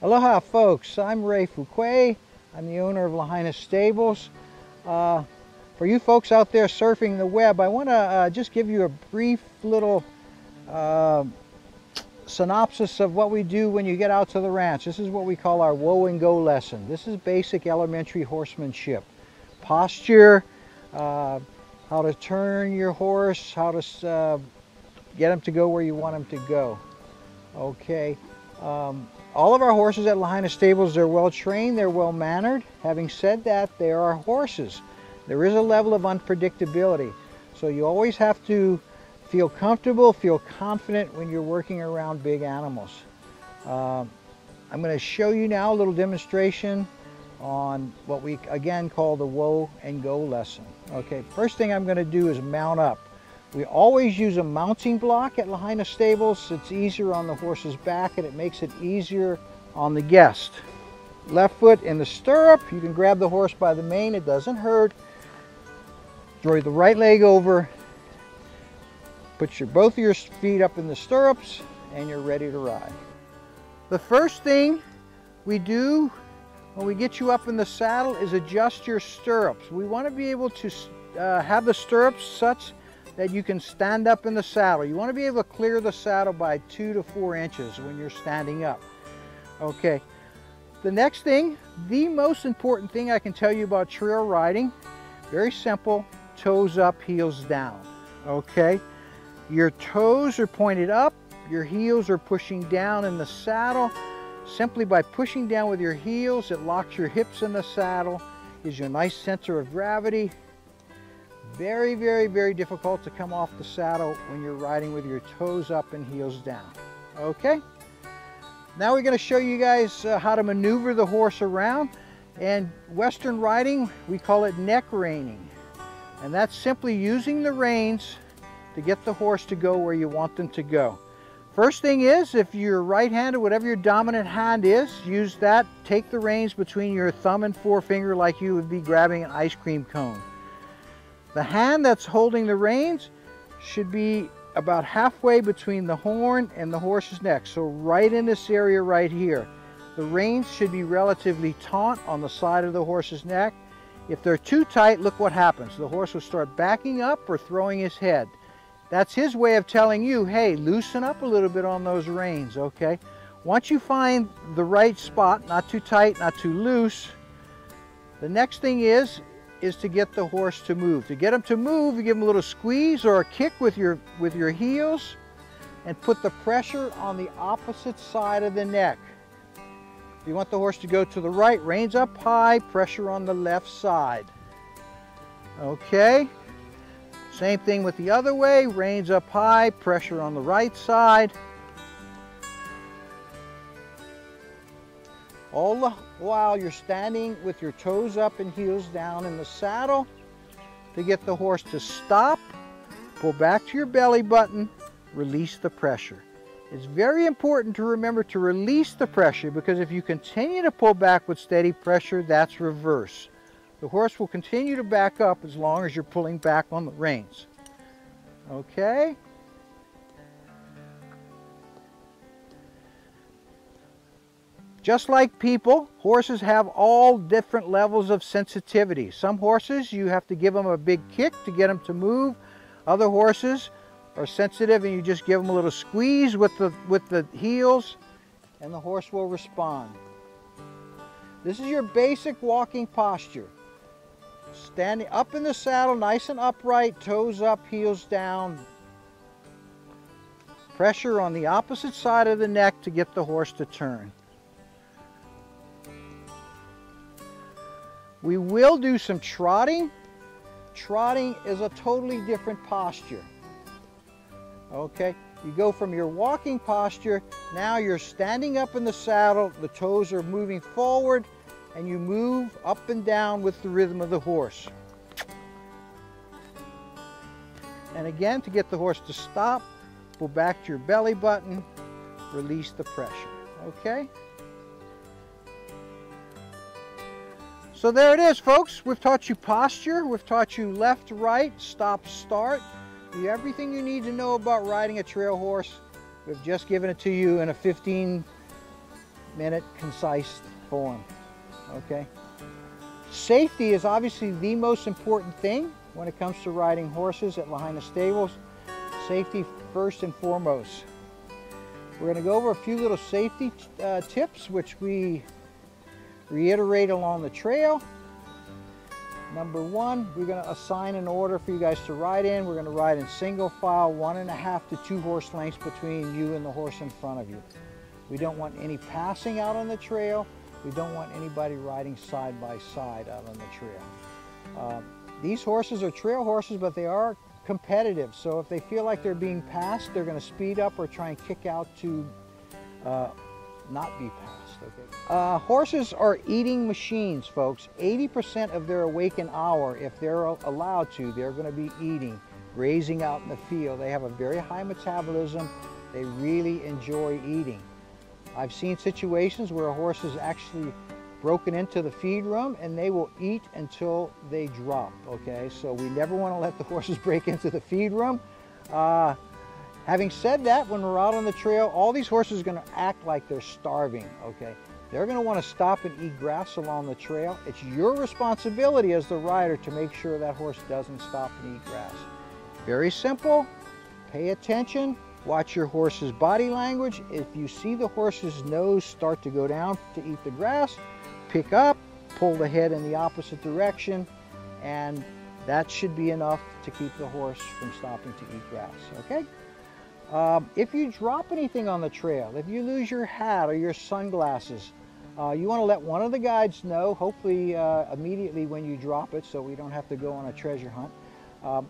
Aloha folks, I'm Ray Fuquay. I'm the owner of Lahaina Stables. For you folks out there surfing the web, I want to just give you a brief little synopsis of what we do when you get out to the ranch. This is what we call our whoa and go lesson. This is basic elementary horsemanship. Posture, how to turn your horse, how to get him to go where you want him to go. Okay. All of our horses at Lahaina Stables, they're well trained, they're well mannered. Having said that, they are horses. There is a level of unpredictability. So you always have to feel comfortable, feel confident when you're working around big animals. I'm going to show you now a little demonstration on what we again call the whoa and go lesson. Okay, first thing I'm going to do is mount up. We always use a mounting block at Lahaina Stables. It's easier on the horse's back and it makes it easier on the guest. Left foot in the stirrup. You can grab the horse by the mane, it doesn't hurt. Throw the right leg over. Put both of your feet up in the stirrups and you're ready to ride. The first thing we do when we get you up in the saddle is adjust your stirrups. We want to be able to have the stirrups such that you can stand up in the saddle. You want to be able to clear the saddle by 2 to 4 inches when you're standing up. Okay, the next thing, the most important thing I can tell you about trail riding, very simple, toes up, heels down. Okay, your toes are pointed up, your heels are pushing down in the saddle. Simply by pushing down with your heels, it locks your hips in the saddle, gives you a nice center of gravity. Very, very, very difficult to come off the saddle when you're riding with your toes up and heels down. Okay, now we're going to show you guys how to maneuver the horse around. And Western riding, we call it neck reining. And that's simply using the reins to get the horse to go where you want them to go. First thing is, if you're right-handed, whatever your dominant hand is, use that. Take the reins between your thumb and forefinger like you would be grabbing an ice cream cone. The hand that's holding the reins should be about halfway between the horn and the horse's neck. So right in this area right here. The reins should be relatively taut on the side of the horse's neck. If they're too tight, look what happens. The horse will start backing up or throwing his head. That's his way of telling you, hey, loosen up a little bit on those reins, okay? Once you find the right spot, not too tight, not too loose, the next thing is to get the horse to move. To get him to move, you give him a little squeeze or a kick with your heels and put the pressure on the opposite side of the neck. If you want the horse to go to the right, reins up high, pressure on the left side. Okay. Same thing with the other way, reins up high, pressure on the right side. All the while you're standing with your toes up and heels down in the saddle. To get the horse to stop, pull back to your belly button, release the pressure. It's very important to remember to release the pressure, because if you continue to pull back with steady pressure, that's reverse. The horse will continue to back up as long as you're pulling back on the reins. Okay? Just like people, horses have all different levels of sensitivity. Some horses, you have to give them a big kick to get them to move. Other horses are sensitive and you just give them a little squeeze with the heels and the horse will respond. This is your basic walking posture. Standing up in the saddle, nice and upright, toes up, heels down. Pressure on the opposite side of the neck to get the horse to turn. We will do some trotting. Trotting is a totally different posture. Okay, you go from your walking posture, now you're standing up in the saddle, the toes are moving forward, and you move up and down with the rhythm of the horse. And again, to get the horse to stop, pull back to your belly button, release the pressure. Okay? So there it is, folks. We've taught you posture, we've taught you left, right, stop, start. Everything you need to know about riding a trail horse. We've just given it to you in a 15 minute, concise form, okay? Safety is obviously the most important thing when it comes to riding horses at Lahaina stables. Safety first and foremost. We're going to go over a few little safety tips which we reiterate along the trail. Number one, we're going to assign an order for you guys to ride in. We're going to ride in single file, 1.5 to 2 horse lengths between you and the horse in front of you. We don't want any passing out on the trail. We don't want anybody riding side by side out on the trail. These horses are trail horses, but they are competitive. So if they feel like they're being passed, they're going to speed up or try and kick out to not be passed. Okay. Horses are eating machines, folks. 80% of their awakened hour, if they're allowed to, they're going to be eating, grazing out in the field. They have a very high metabolism. They really enjoy eating. I've seen situations where a horse is actually broken into the feed room and they will eat until they drop, okay? So we never want to let the horses break into the feed room. Having said that, when we're out on the trail, all these horses are going to act like they're starving, okay? They're going to want to stop and eat grass along the trail. It's your responsibility as the rider to make sure that horse doesn't stop and eat grass. Very simple. Pay attention. Watch your horse's body language. If you see the horse's nose start to go down to eat the grass, pick up, pull the head in the opposite direction, and that should be enough to keep the horse from stopping to eat grass, okay? If you drop anything on the trail, if you lose your hat or your sunglasses, you want to let one of the guides know, hopefully immediately when you drop it, so we don't have to go on a treasure hunt.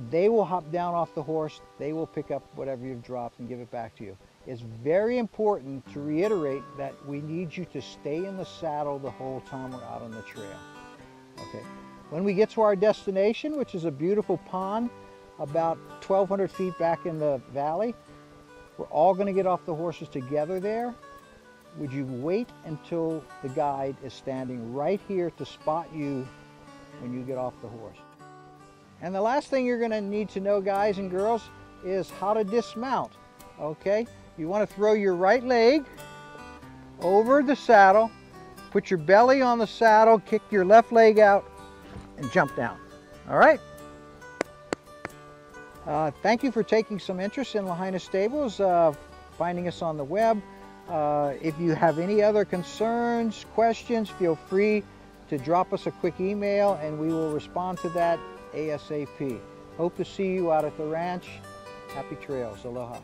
They will hop down off the horse, they will pick up whatever you've dropped and give it back to you. It's very important to reiterate that we need you to stay in the saddle the whole time we're out on the trail. Okay. When we get to our destination, which is a beautiful pond about 1,200 feet back in the valley, we're all going to get off the horses together there. Would you wait until the guide is standing right here to spot you when you get off the horse? And the last thing you're going to need to know, guys and girls, is how to dismount, okay? You want to throw your right leg over the saddle, put your belly on the saddle, kick your left leg out, and jump down, all right? Thank you for taking some interest in Lahaina Stables, finding us on the web. If you have any other concerns, questions, feel free to drop us a quick email and we will respond to that ASAP. Hope to see you out at the ranch. Happy trails. Aloha.